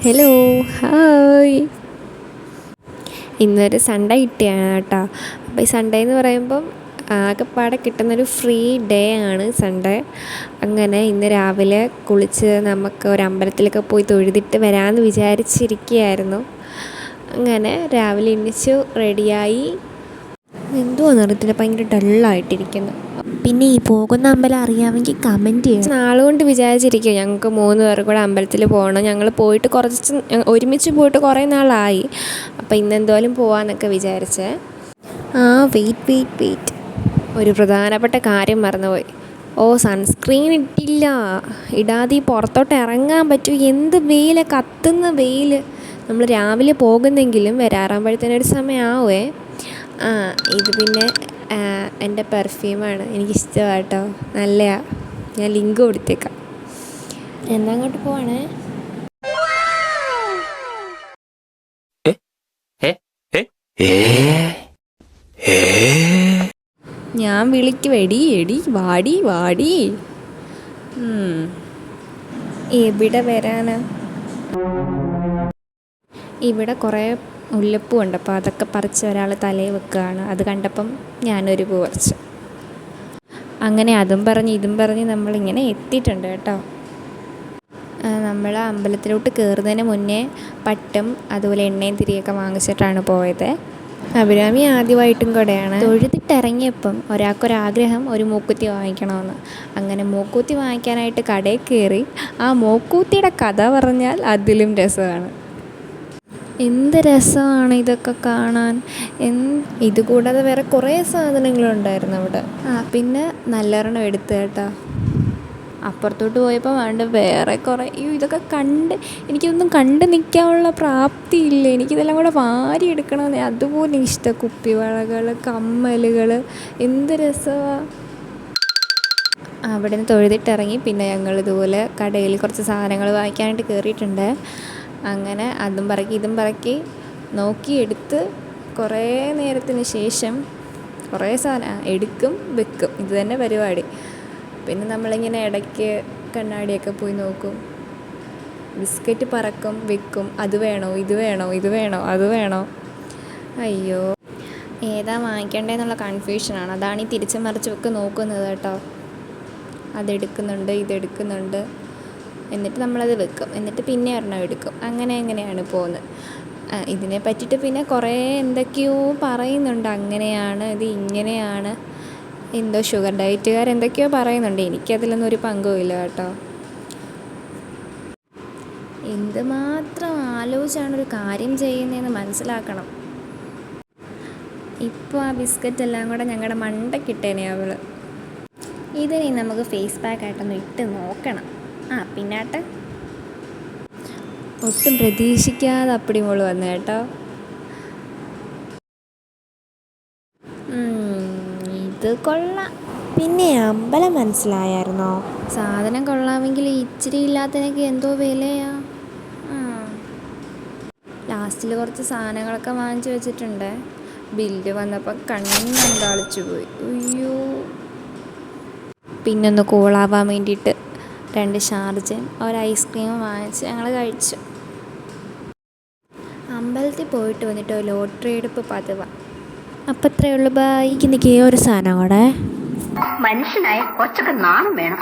Hello, hi. ഇന്നൊരു Sunday കിട്ടിയാണ് കേട്ടോ. അപ്പോൾ ഈ സൺഡേ എന്ന് പറയുമ്പം ആകെപ്പാടെ കിട്ടുന്നൊരു ഫ്രീ ഡേ ആണ് സൺഡേ. അങ്ങനെ ഇന്ന് രാവിലെ കുളിച്ച് നമുക്ക് ഒരു അമ്പലത്തിലൊക്കെ പോയി തൊഴുതിട്ട് വരാമെന്ന് വിചാരിച്ചിരിക്കുകയായിരുന്നു. അങ്ങനെ രാവിലെ എണീച്ചു റെഡിയായി. എന്തുവാന്ന് അറിയത്തില്ല, ഭയങ്കര ഡള്ളായിട്ടിരിക്കുന്നു. പിന്നെ ഈ പോകുന്ന അമ്പലം അറിയാമെങ്കിൽ കമൻറ്റ് ചെയ്യണം. നാളുകൊണ്ട് വിചാരിച്ചിരിക്കുക ഞങ്ങൾക്ക് 3 പേർ കൂടെ അമ്പലത്തിൽ പോകണം. ഞങ്ങൾ പോയിട്ട് ഒരുമിച്ച് പോയിട്ട് കുറേ നാളായി. അപ്പോൾ ഇന്നെന്തായാലും പോകാമെന്നൊക്കെ വിചാരിച്ചേ. വെയിറ്റ്, ഒരു പ്രധാനപ്പെട്ട കാര്യം മറന്നുപോയി. സൺസ്ക്രീൻ ഇട്ടില്ല. ഇടാതെ പുറത്തോട്ട് ഇറങ്ങാൻ പറ്റും. എന്ത് വെയിൽ, കത്തുന്ന വെയിൽ. നമ്മൾ രാവിലെ പോകുന്നെങ്കിലും വരാറാകുമ്പോഴത്തേനൊരു സമയമാവേ. ഇത് പിന്നെ എൻ്റെ പെർഫ്യൂമാണ്. എനിക്കിഷ്ടമാണ് കേട്ടോ, നല്ലതാണ്. ഞാൻ ലിങ്ക് കൊടുത്തേക്കാം. എന്നാ അങ്ങോട്ട് പോവാണേ. ഞാൻ വിളിക്കും, എടി വാടി. എവിടെ വരാനാ? ഇവിടെ കുറേ മുല്ലപ്പൂ ഉണ്ട്. അപ്പോൾ അതൊക്കെ പറിച്ച് ഒരാൾ തലയിൽ വെക്കുകയാണ്. അത് കണ്ടപ്പം ഞാനൊരു പൂ പറിച്ചു. അങ്ങനെ അതും പറഞ്ഞ് ഇതും പറഞ്ഞ് നമ്മളിങ്ങനെ എത്തിയിട്ടുണ്ട് കേട്ടോ. നമ്മൾ അമ്പലത്തിലോട്ട് കയറുന്നതിന് മുന്നേ പട്ടും അതുപോലെ എണ്ണയും തിരിയൊക്കെ വാങ്ങിച്ചിട്ടാണ് പോയത്. അഭിരാമി ആദ്യമായിട്ടും കൂടെയാണ്. തൊഴുതിട്ടിറങ്ങിയപ്പം ഒരാൾക്കൊരാഗ്രഹം, ഒരു മൂക്കുത്തി വാങ്ങിക്കണമെന്ന്. അങ്ങനെ മൂക്കുത്തി വാങ്ങിക്കാനായിട്ട് കടയിൽ കയറി. ആ മൂക്കുത്തിയുടെ കഥ പറഞ്ഞാൽ അതിലും രസമാണ്. എന്ത് രസമാണ് ഇതൊക്കെ കാണാൻ. ഇതുകൂടാതെ വേറെ കുറേ സാധനങ്ങളുണ്ടായിരുന്നു അവിടെ. പിന്നെ നല്ലൊരെണ്ണം എടുത്ത് കേട്ടോ. അപ്പുറത്തോട്ട് പോയപ്പോൾ വേണ്ട വേറെ കുറേ. ഇതൊക്കെ എനിക്കിതൊന്നും കണ്ട് നിൽക്കാനുള്ള പ്രാപ്തിയില്ല. എനിക്കിതെല്ലാം കൂടെ വാരി എടുക്കണമെന്ന് അതുപോലെ ഇഷ്ടം. കുപ്പിവളകൾ, കമ്മലുകൾ, എന്ത് രസമാണ്. അവിടെ നിന്ന് തൊഴുതിട്ടിറങ്ങി പിന്നെ ഞങ്ങൾ ഇതുപോലെ കടയിൽ കുറച്ച് സാധനങ്ങൾ വാങ്ങിക്കാനായിട്ട് കയറിയിട്ടുണ്ട്. അങ്ങനെ അതും പറക്കി ഇതും പറക്കി നോക്കിയെടുത്ത് കുറേ നേരത്തിന് ശേഷം കുറേ സാധനം എടുക്കും വെക്കും. ഇത് തന്നെ പരിപാടി. പിന്നെ നമ്മളിങ്ങനെ ഇടയ്ക്ക് കണ്ണാടിയൊക്കെ പോയി നോക്കും. ബിസ്ക്കറ്റ് പറക്കും വെക്കും. അത് വേണോ, അത് വേണോ. അയ്യോ, ഏതാ വാങ്ങിക്കേണ്ടതെന്നുള്ള കൺഫ്യൂഷനാണ്. അതാണ് ഈ തിരിച്ച് മറിച്ച് ഒക്കെ നോക്കുന്നത് കേട്ടോ. അതെടുക്കുന്നുണ്ട്, ഇതെടുക്കുന്നുണ്ട്. എന്നിട്ട് നമ്മളത് വെക്കും. എന്നിട്ട് പിന്നെ ഒരെണ്ണം എടുക്കും. അങ്ങനെയാണ് പോകുന്നത്. ഇതിനെ പറ്റിയിട്ട് പിന്നെ കുറേ എന്തൊക്കെയോ പറയുന്നുണ്ട്. അങ്ങനെയാണ്, ഇത് ഇങ്ങനെയാണ്, എന്തോ ഷുഗർ ഡയറ്റുകാരെന്തൊക്കെയോ പറയുന്നുണ്ട്. എനിക്കതിലൊന്നും ഒരു പങ്കുമില്ല കേട്ടോ. എന്തുമാത്രം ആലോചിച്ചാണ് ഒരു കാര്യം ചെയ്യുന്നതെന്ന് മനസ്സിലാക്കണം. ഇപ്പോൾ ആ ബിസ്ക്കറ്റ് എല്ലാം കൂടെ ഞങ്ങളുടെ മണ്ടക്കിട്ടേനെ അവൾ. ഇതിനി നമുക്ക് ഫേസ് പാക്കായിട്ടൊന്ന് ഇട്ട് നോക്കണം. പിന്നാട്ടെ ഒട്ടും പ്രതീക്ഷിക്കാതെ അപ്പടി മോള് വന്നു കേട്ടോ. ഇത് കൊള്ളാം. പിന്നെ അമ്പലം മനസ്സിലായായിരുന്നോ? സാധനം കൊള്ളാമെങ്കിൽ ഇച്ചിരി ഇല്ലാത്തതിനൊക്കെ എന്തോ വിലയാ. ലാസ്റ്റിൽ കുറച്ച് സാധനങ്ങളൊക്കെ വാങ്ങിച്ചു വെച്ചിട്ടുണ്ട്. ബില്ല് വന്നപ്പോൾ കണ്ണന്തളിച്ചു പോയി. അയ്യോ. പിന്നൊന്ന് കൂളാവാൻ വേണ്ടിയിട്ട് 2 ഷാർജയും ഒരു ഐസ്ക്രീമും വാങ്ങിച്ച് ഞങ്ങൾ കഴിച്ചു. അമ്പലത്തിൽ പോയിട്ട് വന്നിട്ട് ഒരു ലോട്ടറി എടുപ്പ് പതിവാണ്. അപ്പം അത്രയേ ഉള്ളൂ. ബൈക്ക് നിൽക്കുക ഒരു സാധനം കൂടെ. മനുഷ്യനായ കുറച്ചൊക്കെ നാണം വേണം.